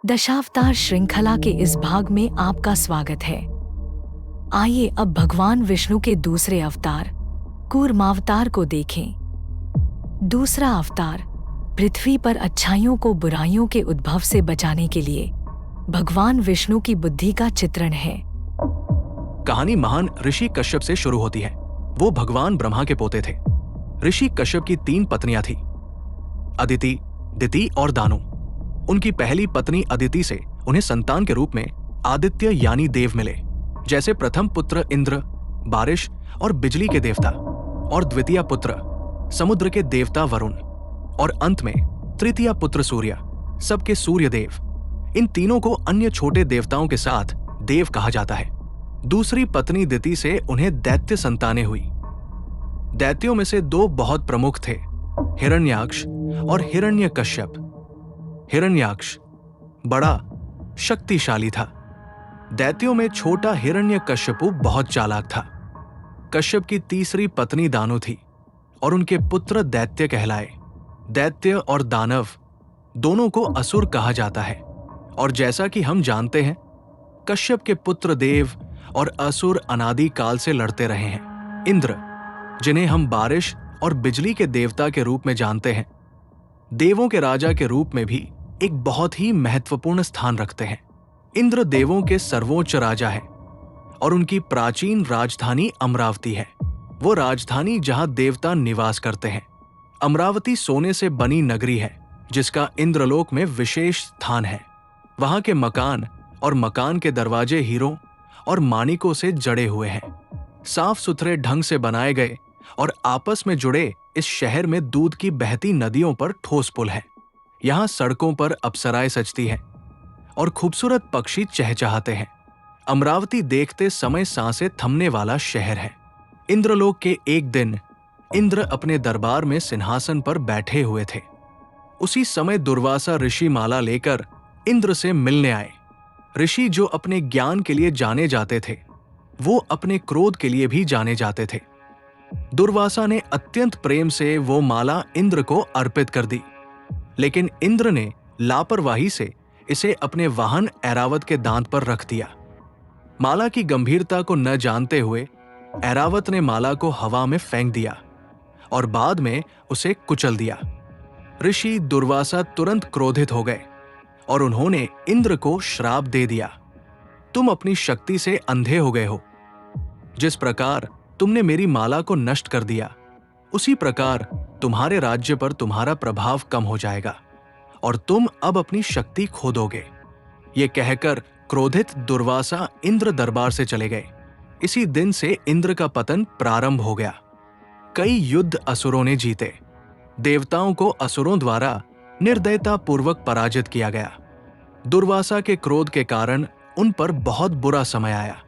दशावतार श्रृंखला के इस भाग में आपका स्वागत है। आइए अब भगवान विष्णु के दूसरे अवतार कूर्मावतार को देखें। दूसरा अवतार पृथ्वी पर अच्छाइयों को बुराइयों के उद्भव से बचाने के लिए भगवान विष्णु की बुद्धि का चित्रण है। कहानी महान ऋषि कश्यप से शुरू होती है। वो भगवान ब्रह्मा के पोते थे। ऋषि कश्यप की 3 पत्नियां थीं, अदिति, दिति और दानु। उनकी पहली पत्नी अदिति से उन्हें संतान के रूप में आदित्य यानी देव मिले, जैसे प्रथम पुत्र इंद्र बारिश और बिजली के देवता, और द्वितीय पुत्र समुद्र के देवता वरुण, और अंत में तृतीय पुत्र सूर्य, सबके सूर्य देव। इन तीनों को अन्य छोटे देवताओं के साथ देव कहा जाता है। दूसरी पत्नी दिति से उन्हें दैत्य संतानें हुई। दैत्यों में से 2 बहुत प्रमुख थे, हिरण्याक्ष और हिरण्यकश्यप। हिरण्याक्ष बड़ा शक्तिशाली था। दैत्यों में छोटा हिरण्यकश्यपु बहुत चालाक था। कश्यप की तीसरी पत्नी दानु थी और उनके पुत्र दैत्य कहलाए। दैत्य और दानव दोनों को असुर कहा जाता है, और जैसा कि हम जानते हैं, कश्यप के पुत्र देव और असुर अनादि काल से लड़ते रहे हैं। इंद्र, जिन्हें हम बारिश और बिजली के देवता के रूप में जानते हैं, देवों के राजा के रूप में भी एक बहुत ही महत्वपूर्ण स्थान रखते हैं। इंद्र देवों के सर्वोच्च राजा है और उनकी प्राचीन राजधानी अमरावती है। वो राजधानी जहां देवता निवास करते हैं। अमरावती सोने से बनी नगरी है, जिसका इंद्रलोक में विशेष स्थान है। वहां के मकान और मकान के दरवाजे हीरों और माणिकों से जड़े हुए हैं। साफ सुथरे ढंग से बनाए गए और आपस में जुड़े इस शहर में दूध की बहती नदियों पर ठोस पुल है। यहाँ सड़कों पर अप्सराएं सजती हैं और खूबसूरत पक्षी चहचहाते हैं। अमरावती देखते समय सांसें थमने वाला शहर है। इंद्रलोक के एक दिन इंद्र अपने दरबार में सिंहासन पर बैठे हुए थे। उसी समय दुर्वासा ऋषि माला लेकर इंद्र से मिलने आए। ऋषि जो अपने ज्ञान के लिए जाने जाते थे, वो अपने क्रोध के लिए भी जाने जाते थे। दुर्वासा ने अत्यंत प्रेम से वो माला इंद्र को अर्पित कर दी, लेकिन इंद्र ने लापरवाही से इसे अपने वाहन ऐरावत के दांत पर रख दिया। माला की गंभीरता को न जानते हुए ऐरावत ने माला को हवा में फेंक दिया और बाद में उसे कुचल दिया। ऋषि दुर्वासा तुरंत क्रोधित हो गए और उन्होंने इंद्र को श्राप दे दिया, तुम अपनी शक्ति से अंधे हो गए हो। जिस प्रकार तुमने मेरी माला को नष्ट कर दिया, उसी प्रकार तुम्हारे राज्य पर तुम्हारा प्रभाव कम हो जाएगा और तुम अब अपनी शक्ति खो दोगे। ये कहकर क्रोधित दुर्वासा इंद्र दरबार से चले गए। इसी दिन से इंद्र का पतन प्रारंभ हो गया। कई युद्ध असुरों ने जीते। देवताओं को असुरों द्वारा निर्दयता पूर्वक पराजित किया गया। दुर्वासा के क्रोध के कारण उन पर बहुत बुरा समय आया।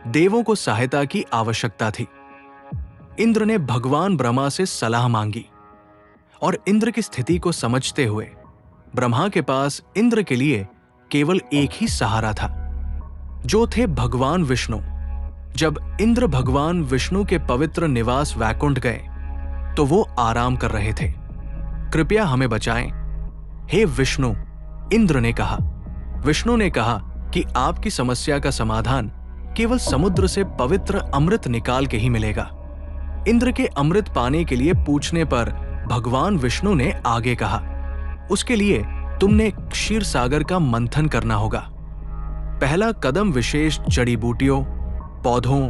देवों को सहायता की आवश्यकता थी। इंद्र ने भगवान ब्रह्मा से सलाह मांगी और इंद्र की स्थिति को समझते हुए ब्रह्मा के पास इंद्र के लिए केवल एक ही सहारा था, जो थे भगवान विष्णु। जब इंद्र भगवान विष्णु के पवित्र निवास वैकुंठ गए तो वो आराम कर रहे थे। कृपया हमें बचाएं, हे विष्णु, इंद्र ने कहा। विष्णु ने कहा कि आपकी समस्या का समाधान केवल समुद्र से पवित्र अमृत निकाल के ही मिलेगा। इंद्र के अमृत पाने के लिए पूछने पर भगवान विष्णु ने आगे कहा, उसके लिए तुमने क्षीर सागर का मंथन करना होगा। पहला कदम विशेष जड़ी बूटियों, पौधों,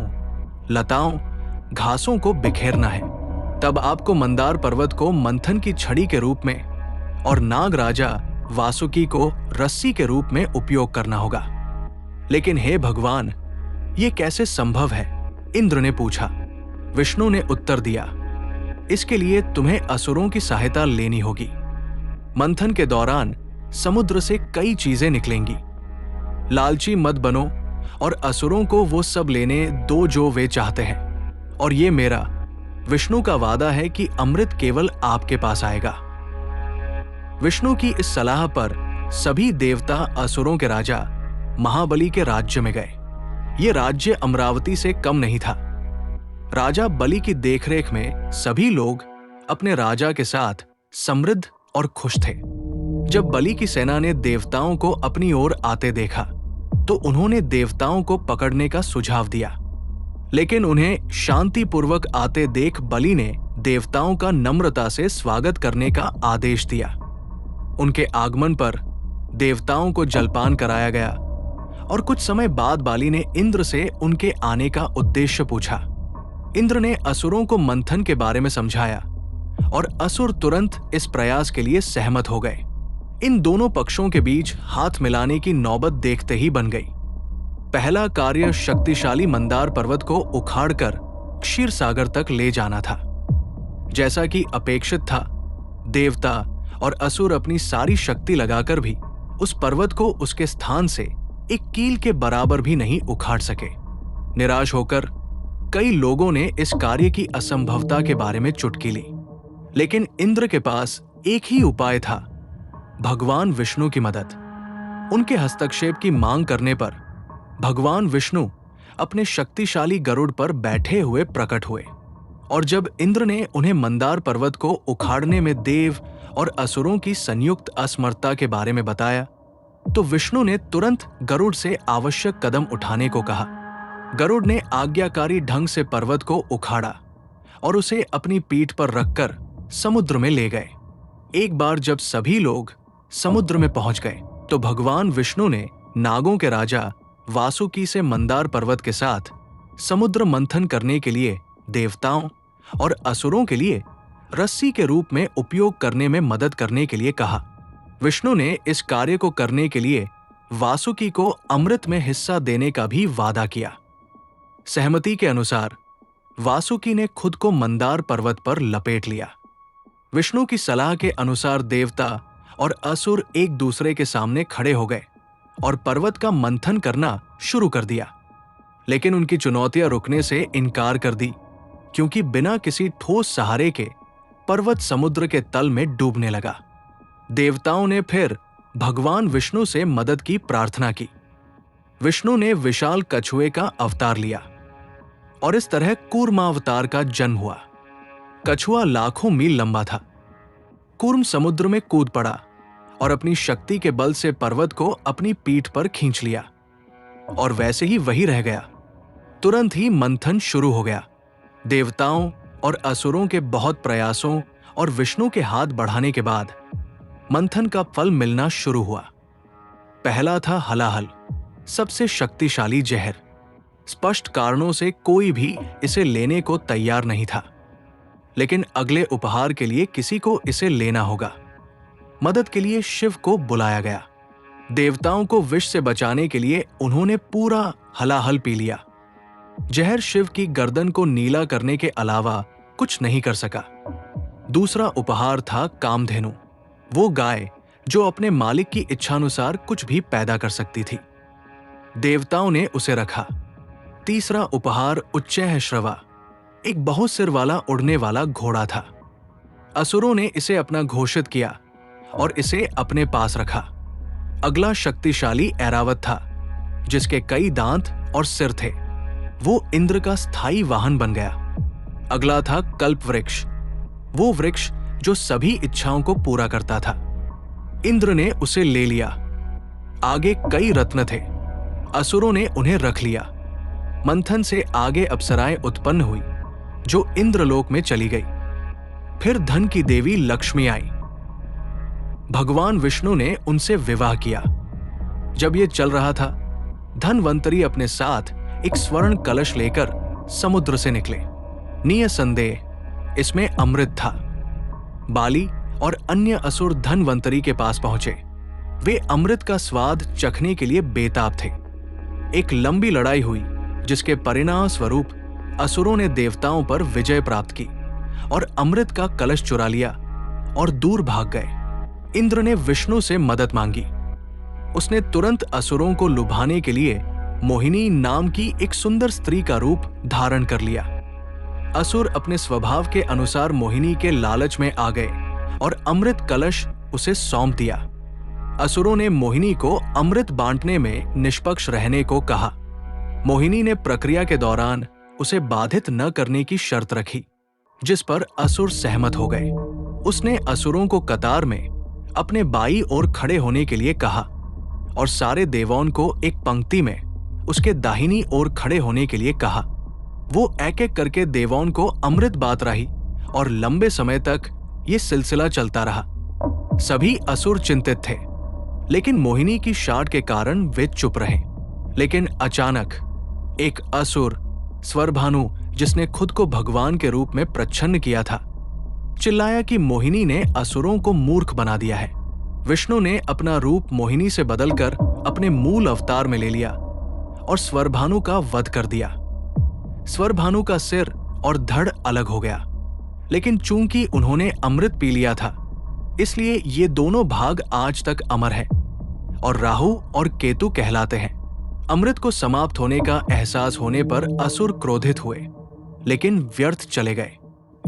लताओं, घासों को बिखेरना है। तब आपको मंदार पर्वत को मंथन की छड़ी के रूप में और नाग राजा वासुकी को रस्सी के रूप में उपयोग करना होगा। लेकिन हे भगवान, ये कैसे संभव है? इंद्र ने पूछा। विष्णु ने उत्तर दिया, इसके लिए तुम्हें असुरों की सहायता लेनी होगी। मंथन के दौरान समुद्र से कई चीजें निकलेंगी। लालची मत बनो और असुरों को वो सब लेने दो जो वे चाहते हैं, और ये मेरा विष्णु का वादा है कि अमृत केवल आपके पास आएगा। विष्णु की इस सलाह पर सभी देवता असुरों के राजा महाबली के राज्य में गए। ये राज्य अमरावती से कम नहीं था। राजा बलि की देखरेख में सभी लोग अपने राजा के साथ समृद्ध और खुश थे। जब बलि की सेना ने देवताओं को अपनी ओर आते देखा तो उन्होंने देवताओं को पकड़ने का सुझाव दिया, लेकिन उन्हें शांतिपूर्वक आते देख बलि ने देवताओं का नम्रता से स्वागत करने का आदेश दिया। उनके आगमन पर देवताओं को जलपान कराया गया और कुछ समय बाद बाली ने इंद्र से उनके आने का उद्देश्य पूछा। इंद्र ने असुरों को मंथन के बारे में समझाया और असुर तुरंत इस प्रयास के लिए सहमत हो गए। इन दोनों पक्षों के बीच हाथ मिलाने की नौबत देखते ही बन गई। पहला कार्य शक्तिशाली मंदार पर्वत को उखाड़कर क्षीर सागर तक ले जाना था। जैसा कि अपेक्षित था, देवता और असुर अपनी सारी शक्ति लगाकर भी उस पर्वत को उसके स्थान से एक कील के बराबर भी नहीं उखाड़ सके। निराश होकर कई लोगों ने इस कार्य की असंभवता के बारे में चुटकी ली, लेकिन इंद्र के पास एक ही उपाय था, भगवान विष्णु की मदद। उनके हस्तक्षेप की मांग करने पर भगवान विष्णु अपने शक्तिशाली गरुड़ पर बैठे हुए प्रकट हुए और जब इंद्र ने उन्हें मंदार पर्वत को उखाड़ने में देव और असुरों की संयुक्त असमर्थता के बारे में बताया तो विष्णु ने तुरंत गरुड़ से आवश्यक कदम उठाने को कहा। गरुड़ ने आज्ञाकारी ढंग से पर्वत को उखाड़ा और उसे अपनी पीठ पर रखकर समुद्र में ले गए। एक बार जब सभी लोग समुद्र में पहुंच गए तो भगवान विष्णु ने नागों के राजा वासुकी से मंदार पर्वत के साथ समुद्र मंथन करने के लिए देवताओं और असुरों के लिए रस्सी के रूप में उपयोग करने में मदद करने के लिए कहा। विष्णु ने इस कार्य को करने के लिए वासुकी को अमृत में हिस्सा देने का भी वादा किया। सहमति के अनुसार वासुकी ने खुद को मंदार पर्वत पर लपेट लिया। विष्णु की सलाह के अनुसार देवता और असुर एक दूसरे के सामने खड़े हो गए और पर्वत का मंथन करना शुरू कर दिया, लेकिन उनकी चुनौतियां रुकने से इनकार कर दी क्योंकि बिना किसी ठोस सहारे के पर्वत समुद्र के तल में डूबने लगा। देवताओं ने फिर भगवान विष्णु से मदद की प्रार्थना की। विष्णु ने विशाल कछुए का अवतार लिया और इस तरह कूर्मावतार का जन्म हुआ। कछुआ लाखों मील लंबा था। कूर्म समुद्र में कूद पड़ा और अपनी शक्ति के बल से पर्वत को अपनी पीठ पर खींच लिया और वैसे ही वही रह गया। तुरंत ही मंथन शुरू हो गया। देवताओं और असुरों के बहुत प्रयासों और विष्णु के हाथ बढ़ाने के बाद मंथन का फल मिलना शुरू हुआ। पहला था हलाहल, सबसे शक्तिशाली जहर। स्पष्ट कारणों से कोई भी इसे लेने को तैयार नहीं था, लेकिन अगले उपहार के लिए किसी को इसे लेना होगा। मदद के लिए शिव को बुलाया गया। देवताओं को विष से बचाने के लिए उन्होंने पूरा हलाहल पी लिया। जहर शिव की गर्दन को नीला करने के अलावा कुछ नहीं कर सका। दूसरा उपहार था कामधेनु, वो गाय जो अपने मालिक की इच्छानुसार कुछ भी पैदा कर सकती थी। देवताओं ने उसे रखा। तीसरा उपहार उच्चैःश्रवा, एक बहुसिर वाला उड़ने वाला घोड़ा था। असुरों ने इसे अपना घोषित किया और इसे अपने पास रखा। अगला शक्तिशाली ऐरावत था, जिसके कई दांत और सिर थे। वो इंद्र का स्थायी वाहन बन गया। अगला था कल्प वृक्ष, वो वृक्ष जो सभी इच्छाओं को पूरा करता था। इंद्र ने उसे ले लिया। आगे कई रत्न थे। असुरों ने उन्हें रख लिया। मंथन से आगे अप्सराएं उत्पन्न हुई जो इंद्रलोक में चली गई। फिर धन की देवी लक्ष्मी आई। भगवान विष्णु ने उनसे विवाह किया। जब यह चल रहा था, धनवंतरी अपने साथ एक स्वर्ण कलश लेकर समुद्र से निकले। निसंदेह इसमें अमृत था। बाली और अन्य असुर धनवंतरी के पास पहुंचे। वे अमृत का स्वाद चखने के लिए बेताब थे। एक लंबी लड़ाई हुई जिसके परिणाम स्वरूप असुरों ने देवताओं पर विजय प्राप्त की और अमृत का कलश चुरा लिया और दूर भाग गए। इंद्र ने विष्णु से मदद मांगी। उसने तुरंत असुरों को लुभाने के लिए मोहिनी नाम की एक सुंदर स्त्री का रूप धारण कर लिया। असुर अपने स्वभाव के अनुसार मोहिनी के लालच में आ गए और अमृत कलश उसे सौंप दिया। असुरों ने मोहिनी को अमृत बांटने में निष्पक्ष रहने को कहा। मोहिनी ने प्रक्रिया के दौरान उसे बाधित न करने की शर्त रखी, जिस पर असुर सहमत हो गए। उसने असुरों को कतार में अपने बाईं ओर खड़े होने के लिए कहा और सारे देवों को एक पंक्ति में उसके दाहिनी ओर खड़े होने के लिए कहा। वो एक एक करके देवों को अमृत बांट रही और लंबे समय तक ये सिलसिला चलता रहा। सभी असुर चिंतित थे, लेकिन मोहिनी की शाट के कारण वे चुप रहे। लेकिन अचानक एक असुर स्वरभानु, जिसने खुद को भगवान के रूप में प्रच्छन्न किया था, चिल्लाया कि मोहिनी ने असुरों को मूर्ख बना दिया है। विष्णु ने अपना रूप मोहिनी से बदलकर अपने मूल अवतार में ले लिया और स्वरभानु का वध कर दिया। स्वरभानु का सिर और धड़ अलग हो गया, लेकिन चूंकि उन्होंने अमृत पी लिया था, इसलिए ये दोनों भाग आज तक अमर हैं और राहु और केतु कहलाते हैं। अमृत को समाप्त होने का एहसास होने पर असुर क्रोधित हुए, लेकिन व्यर्थ चले गए।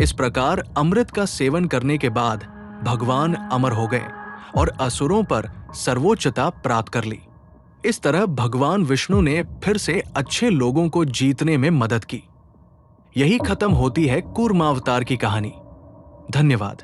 इस प्रकार अमृत का सेवन करने के बाद भगवान अमर हो गए और असुरों पर सर्वोच्चता प्राप्त कर ली। इस तरह भगवान विष्णु ने फिर से अच्छे लोगों को जीतने में मदद की। यही खत्म होती है कूर्मावतार की कहानी। धन्यवाद।